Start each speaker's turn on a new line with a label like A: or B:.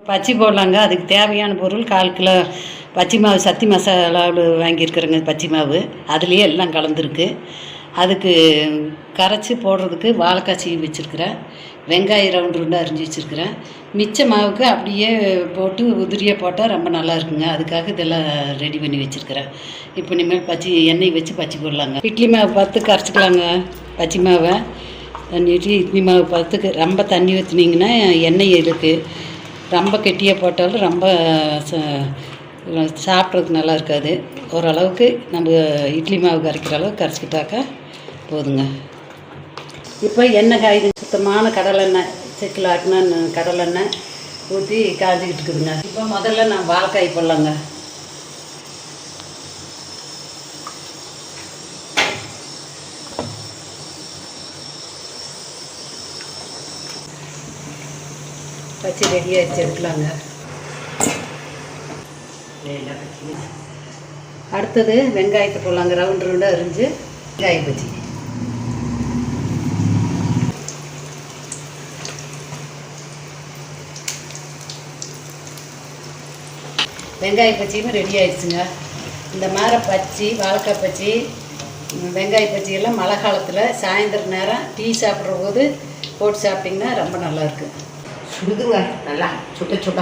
A: பச்சி போடலாங்க. அதுக்கு தேவையான பொருள் 1/4 கிலோ பச்சி மாவு, சக்தி மசாலாவில் வாங்கியிருக்கிறேங்க. பச்சி மாவு அதுலேயே எல்லாம் கலந்துருக்கு. அதுக்கு கரைச்சி போடுறதுக்கு வாழைக்காய் சீவி வச்சுருக்கிறேன். வெங்காயம் ரவுண்டு ரவுண்டாக அரிஞ்சு வச்சுருக்கிறேன். மிச்ச மாவுக்கு அப்படியே போட்டு உதிரியாக போட்டால் ரொம்ப நல்லா இருக்குங்க. அதுக்காக இதெல்லாம் ரெடி பண்ணி வச்சுருக்கிறேன். இப்போ இனிமேல் எண்ணெய் வச்சு பச்சி போடலாங்க. இட்லி மாவு 10 கரைச்சிக்கலாங்க. பச்சி மாவை தண்ணி ஊற்றி இட்லி மாவு 10க்கு ரொம்ப தண்ணி ஊற்றினீங்கன்னா எண்ணெய் இருக்குது. ரொம்ப கெட்டியாக போட்டாலும் ரொம்ப சாப்பிட்றதுக்கு நல்லா இருக்காது. ஓரளவுக்கு நம்ம இட்லி மாவு கரைக்கிற அளவுக்கு கரைச்சிக்கிட்டாக்கா போதுங்க. இப்போ எண்ணெய் காய்கறி சுத்தமான கடலெண்ணெய், செக்கில் ஆட்டினா கடலெண்ணெய் ஊற்றி காய்ச்சிக்கிட்டு இருக்குதுங்க. இப்போ முதல்ல நான் வாழைக்காய் போடலாங்க. பச்சி ரெடியாக வச்சு எடுக்கலாங்க. அடுத்தது வெங்காயத்தை போடலாங்க. ரவுண்டு ரவுண்டாக அரிஞ்சு வெங்காய பச்சி. வெங்காய பச்சியும் ரெடி ஆயிடுச்சுங்க. இந்த மாதிரி பச்சி, வாழைக்காய் பச்சி, வெங்காய பச்சியெல்லாம் மழை காலத்தில் சாயந்தரம் நேரம் டீ சாப்பிட்ற போது போட்டு சாப்பிட்டிங்கன்னா ரொம்ப நல்லாயிருக்கு.
B: சுடுதுங்க, நல்லா சுட்ட சுட.